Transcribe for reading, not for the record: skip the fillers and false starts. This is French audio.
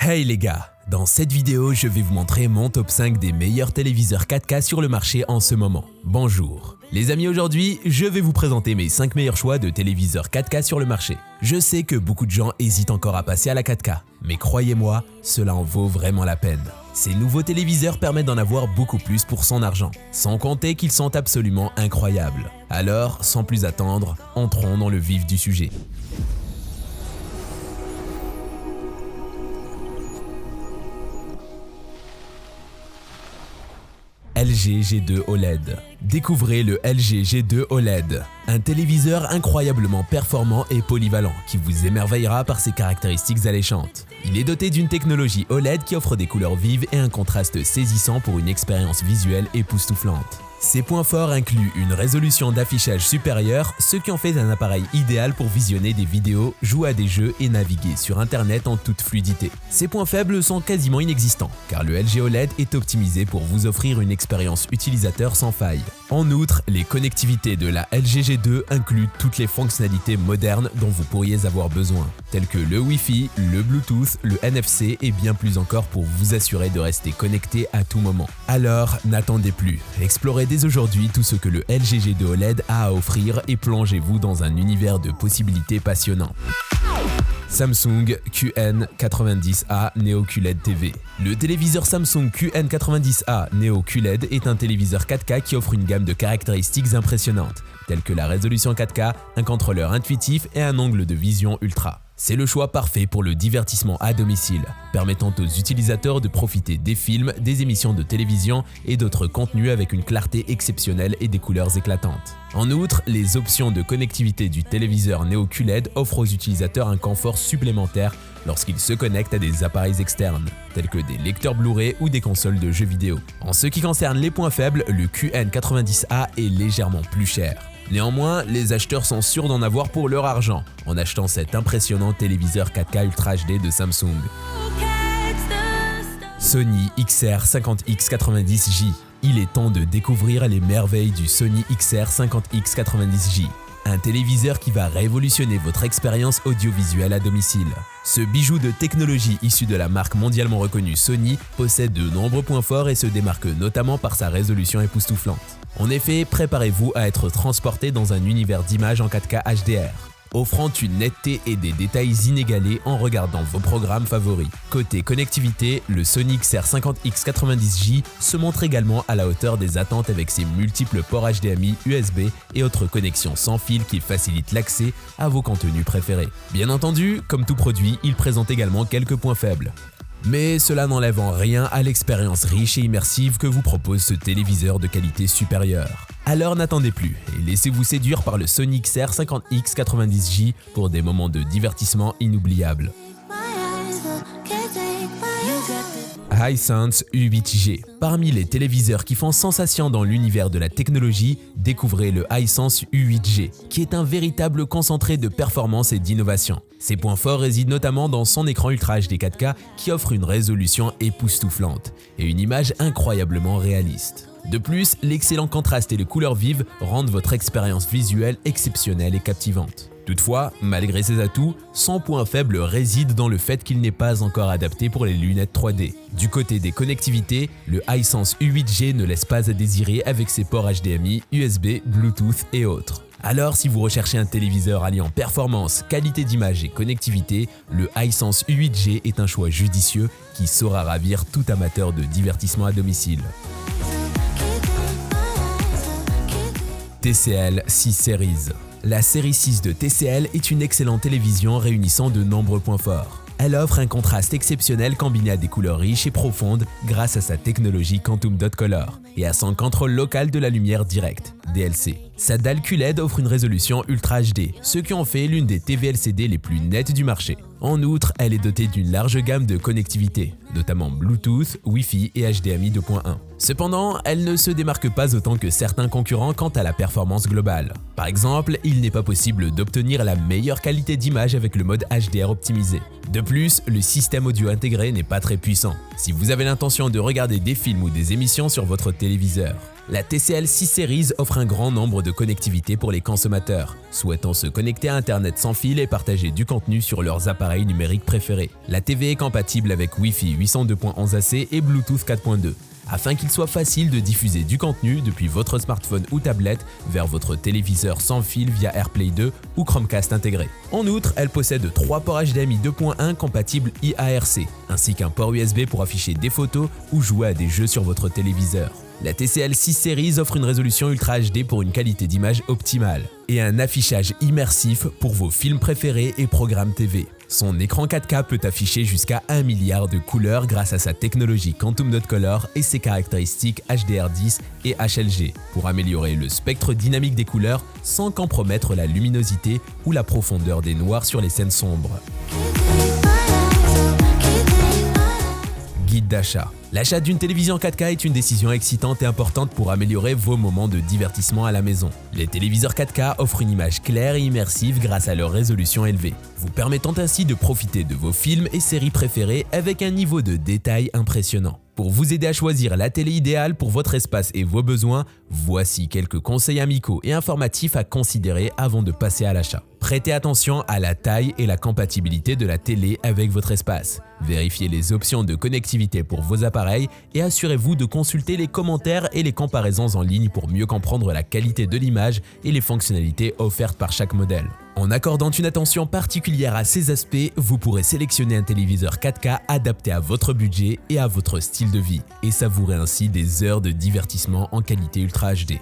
Hey les gars, dans cette vidéo, je vais vous montrer mon top 5 des meilleurs téléviseurs 4K sur le marché en ce moment. Bonjour. Les amis, aujourd'hui, je vais vous présenter mes 5 meilleurs choix de téléviseurs 4K sur le marché. Je sais que beaucoup de gens hésitent encore à passer à la 4K, mais croyez-moi, cela en vaut vraiment la peine. Ces nouveaux téléviseurs permettent d'en avoir beaucoup plus pour son argent, sans compter qu'ils sont absolument incroyables. Alors, sans plus attendre, entrons dans le vif du sujet. LG G2 OLED. Découvrez le LG G2 OLED, un téléviseur incroyablement performant et polyvalent qui vous émerveillera par ses caractéristiques alléchantes. Il est doté d'une technologie OLED qui offre des couleurs vives et un contraste saisissant pour une expérience visuelle époustouflante. Ses points forts incluent une résolution d'affichage supérieure, ce qui en fait un appareil idéal pour visionner des vidéos, jouer à des jeux et naviguer sur internet en toute fluidité. Ses points faibles sont quasiment inexistants, car le LG OLED est optimisé pour vous offrir une expérience utilisateur sans faille. En outre, les connectivités de la LG G2 incluent toutes les fonctionnalités modernes dont vous pourriez avoir besoin, telles que le Wi-Fi, le Bluetooth, le NFC et bien plus encore pour vous assurer de rester connecté à tout moment. Alors, n'attendez plus, explorez dès aujourd'hui tout ce que le LG G2 OLED a à offrir et plongez-vous dans un univers de possibilités passionnants. Samsung QN90A Neo QLED TV. Le téléviseur Samsung QN90A Neo QLED est un téléviseur 4K qui offre une gamme de caractéristiques impressionnantes, telles que la résolution 4K, un contrôleur intuitif et un angle de vision ultra. C'est le choix parfait pour le divertissement à domicile, permettant aux utilisateurs de profiter des films, des émissions de télévision et d'autres contenus avec une clarté exceptionnelle et des couleurs éclatantes. En outre, les options de connectivité du téléviseur Neo QLED offrent aux utilisateurs un confort supplémentaire lorsqu'ils se connectent à des appareils externes, tels que des lecteurs Blu-ray ou des consoles de jeux vidéo. En ce qui concerne les points faibles, le QN90A est légèrement plus cher. Néanmoins, les acheteurs sont sûrs d'en avoir pour leur argent en achetant cet impressionnant téléviseur 4K Ultra HD de Samsung. Sony XR50X90J. Il est temps de découvrir les merveilles du Sony XR50X90J. Un téléviseur qui va révolutionner votre expérience audiovisuelle à domicile. Ce bijou de technologie issu de la marque mondialement reconnue Sony possède de nombreux points forts et se démarque notamment par sa résolution époustouflante. En effet, préparez-vous à être transporté dans un univers d'images en 4K HDR, offrant une netteté et des détails inégalés en regardant vos programmes favoris. Côté connectivité, le Sony XR50X90J se montre également à la hauteur des attentes avec ses multiples ports HDMI, USB et autres connexions sans fil qui facilitent l'accès à vos contenus préférés. Bien entendu, comme tout produit, il présente également quelques points faibles. Mais cela n'enlève en rien à l'expérience riche et immersive que vous propose ce téléviseur de qualité supérieure. Alors n'attendez plus et laissez-vous séduire par le Sony XR50X90J pour des moments de divertissement inoubliables. Hisense U8G. Parmi les téléviseurs qui font sensation dans l'univers de la technologie, découvrez le Hisense U8G, qui est un véritable concentré de performance et d'innovation. Ses points forts résident notamment dans son écran Ultra HD 4K qui offre une résolution époustouflante et une image incroyablement réaliste. De plus, l'excellent contraste et les couleurs vives rendent votre expérience visuelle exceptionnelle et captivante. Toutefois, malgré ses atouts, son point faible réside dans le fait qu'il n'est pas encore adapté pour les lunettes 3D. Du côté des connectivités, le Hisense U8G ne laisse pas à désirer avec ses ports HDMI, USB, Bluetooth et autres. Alors si vous recherchez un téléviseur alliant performance, qualité d'image et connectivité, le Hisense U8G est un choix judicieux qui saura ravir tout amateur de divertissement à domicile. TCL 6 Series. La série 6 de TCL est une excellente télévision réunissant de nombreux points forts. Elle offre un contraste exceptionnel combiné à des couleurs riches et profondes grâce à sa technologie Quantum Dot Color et à son contrôle local de la lumière directe, DLC. Sa dalle QLED offre une résolution Ultra HD, ce qui en fait l'une des TV LCD les plus nettes du marché. En outre, elle est dotée d'une large gamme de connectivité, notamment Bluetooth, Wi-Fi et HDMI 2.1. Cependant, elle ne se démarque pas autant que certains concurrents quant à la performance globale. Par exemple, il n'est pas possible d'obtenir la meilleure qualité d'image avec le mode HDR optimisé. De plus, le système audio intégré n'est pas très puissant, si vous avez l'intention de regarder des films ou des émissions sur votre téléviseur. La TCL 6 Series offre un grand nombre de connectivités pour les consommateurs, souhaitant se connecter à Internet sans fil et partager du contenu sur leurs appareils numériques préférés. La TV est compatible avec Wi-Fi 802.11ac et Bluetooth 4.2. Afin qu'il soit facile de diffuser du contenu depuis votre smartphone ou tablette vers votre téléviseur sans fil via AirPlay 2 ou Chromecast intégré. En outre, elle possède 3 ports HDMI 2.1 compatibles IARC, ainsi qu'un port USB pour afficher des photos ou jouer à des jeux sur votre téléviseur. La TCL 6 Series offre une résolution Ultra HD pour une qualité d'image optimale et un affichage immersif pour vos films préférés et programmes TV. Son écran 4K peut afficher jusqu'à 1 milliard de couleurs grâce à sa technologie Quantum Dot Color et ses caractéristiques HDR10 et HLG pour améliorer le spectre dynamique des couleurs sans compromettre la luminosité ou la profondeur des noirs sur les scènes sombres. Guide d'achat. L'achat d'une télévision 4K est une décision excitante et importante pour améliorer vos moments de divertissement à la maison. Les téléviseurs 4K offrent une image claire et immersive grâce à leur résolution élevée, vous permettant ainsi de profiter de vos films et séries préférés avec un niveau de détail impressionnant. Pour vous aider à choisir la télé idéale pour votre espace et vos besoins, voici quelques conseils amicaux et informatifs à considérer avant de passer à l'achat. Prêtez attention à la taille et la compatibilité de la télé avec votre espace. Vérifiez les options de connectivité pour vos appareils et assurez-vous de consulter les commentaires et les comparaisons en ligne pour mieux comprendre la qualité de l'image et les fonctionnalités offertes par chaque modèle. En accordant une attention particulière à ces aspects, vous pourrez sélectionner un téléviseur 4K adapté à votre budget et à votre style de vie et savourer ainsi des heures de divertissement en qualité Ultra HD.